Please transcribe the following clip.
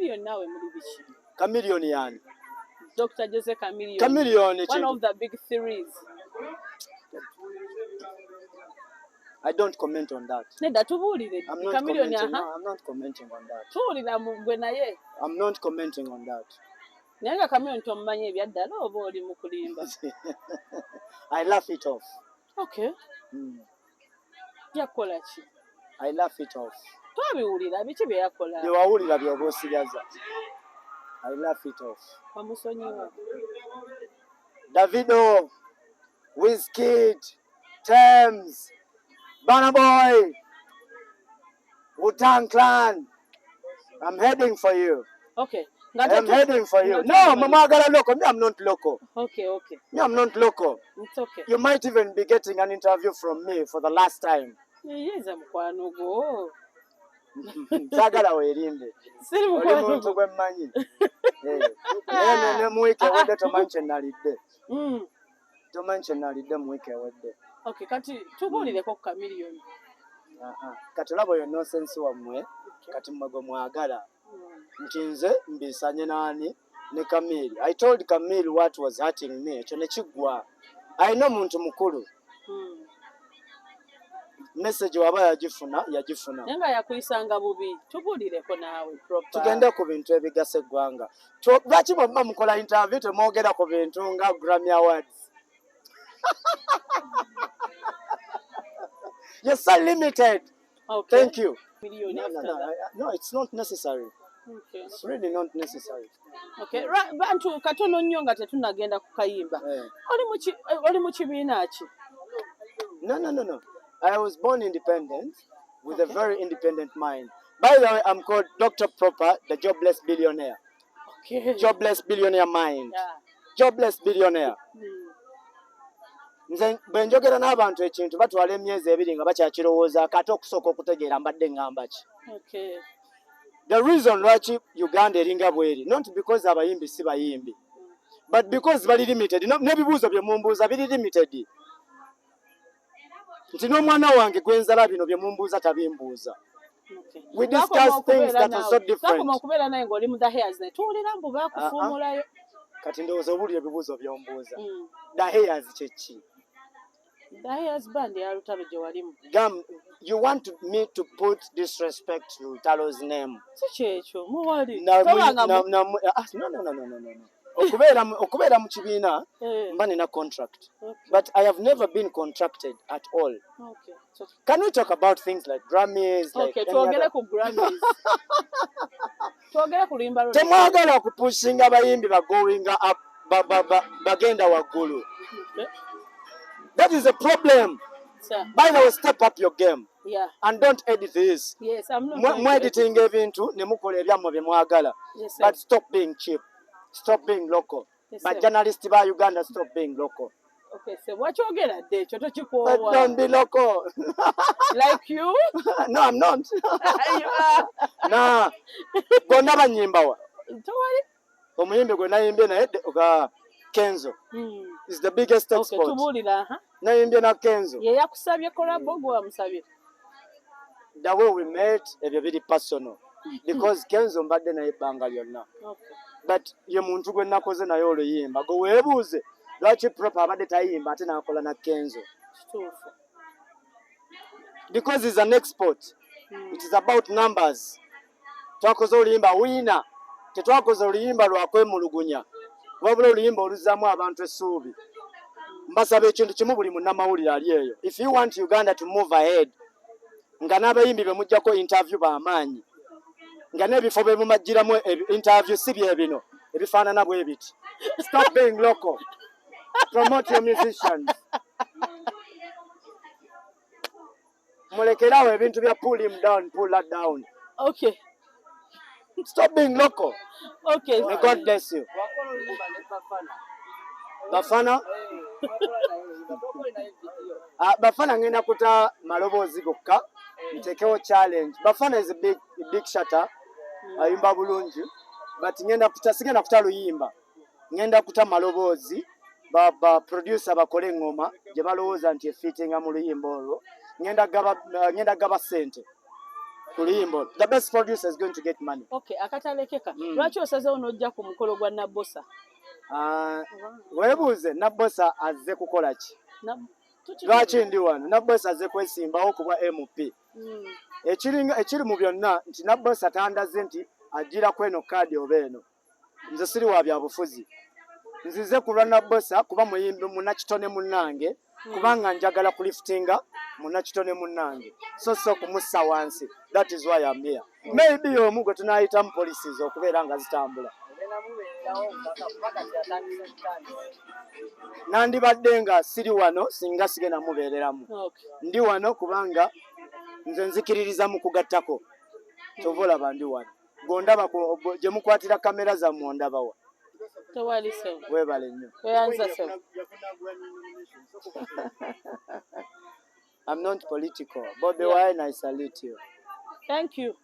Chameleon nawe muri bishi. Chameleon yani. Dr. Jose Chameleon. Chameleon one of the big series. I don't comment on that. Neda tubulire. Chameleon No, I'm not commenting on that. Tubulira mugwe naye. I'm not commenting on that. Naye Chameleon tomanye ebyaddala oba oli mu kulimba. I laugh it off. Okay. Yakola ki? I laugh it off. Twabiwulira biki bye yakola? Byewawulira by'oba osigaza. I laugh it off. Wamusonyiwa. Davido, Wizkid, Tems, Burna Boy, Wu-Tang Clan. I'm heading for you. Okay. I'm heading for you. No, Mama Agala local. Me, I'm not local. Okay. Me, I'm not local. It's okay. You might even be getting an interview from me for the last time. Yes, mukwano go. Sagala werimbe. Siri mukwano. Oli muntu gwe mmanyi. Ne mu week ewedde tomanche nalidde. Tomanche nalidde mu week ewedde. Okay, kati tubulireko Chameleon. Kati olaba yo nonsense wammwe. Kati mmwe mwagala. Nti nze mbisanye nani ne Camille. I told Camille what was hurting me. Ekyo ne kiggwa. Ayina muntu mukulu. Message waba yagifuna. Nenga yakuyisanga bubi. Tubulireko nawe proper. Tugende ku bintu ebigasa eggwanga. Lwaki bwemba mukola interview temwogera ku bintu nga Grammy Awards? You're so limited. Okay. Thank you. No, it's not necessary. Okay. It's really not necessary. Okay. Bantu katono nnyo nga tetunagenda ku kayimba. Oli mu kibiina ki? No. I was born independent with a very independent mind. By the way, I'm called Dr. Proper, the jobless billionaire. Okay. Jobless billionaire mind. Yeah. Jobless billionaire. Nze bwe njogera n'abantu ekintu batwala emyezi ebiri nga bakyakirowooza kati okusooka okutegeera mbadde ngamba ki. Okay. The reason lwaki Uganda eringa bweri, not because abayimbi si bayimbi, but because bali limited. N'ebibuuzo bye mumbuuza biri limited. Nti n'omwana wange gwenzala bino bye mumbuuza tabimbuuza. Okay. We discuss things that are so different. Okubeera naye ng'oli mu the hairs ne tuwulira mbu baakufuumulayo. Kati ndowooza obulira ebibuuzo by'ombuuza. The hairs kye ki? The hairs band ya Lutalo gye walimu. You want me to put disrespect to Lutalo's name? Si kyekyo muwali. No. Okubeera mu kibiina mba nina contract. Okay. But I have never been contracted at all. Okay. So, can we talk about things like Grammys? Okay, tuogere ku Grammys. Tuogere ku limba lwo. Temwagala kupushinga abayimbi bagowinga up bagenda waggulu. Okay. That is a problem. Sir. By the way, step up your game. Yeah. And don't edit this. Yes, I'm not. Mwe editing ebintu ne mukola ebyamwe bye mwagala. Yes, sir. But stop being cheap. Stop being local. Yes, but sir. Journalists by Uganda, stop being local. Okay, so what you get at there? But don't be local. Like you? No, I'm not. You are. Nah. Gonna banyimba wa. Towali? Omuyimbi gwe nayimbye naye oga Kenzo. Is the biggest export. Okay, tubulira nayimbye na Kenzo. Ye yakusabye collabo gwe wamusabye. The way we met, ebyo biri personal. Because Kenzo mbadde naye ebbanga lyonna. Okay. But ye muntu gwe nakoze naye oluyimba gwe weebuuze lwaki Proper abadde tayimba ate n'akola na Kenzo. Kituufu. Because it's an export. It is about numbers. Twakoze oluyimba wina. Tetwakoze oluyimba lwakwemulugunya. Wabula oluyimba oluzzaamu abantu essuubi. Mbasaba ekintu kimu buli munnamawulire ali eyo. If you want Uganda to move ahead, nga n'abayimbi be mujjako interview b'amaanyi. Nga n'ebifo be mumajjiramu interview si bye bino. Ebifaanana bwe biti. Stop being local. Promote your musicians. Mulekerawo ebintu bya pull him down, pull that down. Okay. Stop being local. Okay. May God bless you. Bafana? Bafana ngenda kuta maloboozi gokka. Ntekewo challenge. Bafana is a big shatter. Ayimba bulungi. But sigenda kuta luyimba. Ngenda kuta maloboozi. Ba producer bakole ngoma. Gye balowooza nti efittinga mu luyimba olwo. Ngenda gaba sente. ku luyimba. The best producer is going to get money. Okay, akatalekeka. Lwaki osazeewo n'ojja ku mukolo gwa Nabbosa? Weebuuze, Nabbosa azze kukola ki? Lwaki ndi wano? Nabbosa azze kwesimbawo ku bwa MP. Ekiri mu byonna nti Nabbosa tandaze nti ajjira kweno kaadi oba eno. Nze siri wa byabufuzi. Nzize ku lwa Nabbosa kuba muyimbi munnakitone munnange, kubanga njagala kuliftinga munnakitone munnange. So kumussa wansi. That is why I'm here. Maybe omu gwe tunaayitamu policies okubeera nga zitambula. Nandibadde nga siri wano singa sigenda mubeereramu. Ndi wano kubanga nze nzikiririza mu kugattako. Kyova olaba ndi wano. Gondaba gye mukwatira kamera zammwe ondabawa. Tewali sewo. Weebale nnyo. Weyanza sewo. I'm not political. Bobi Wine, I salute you. Thank you.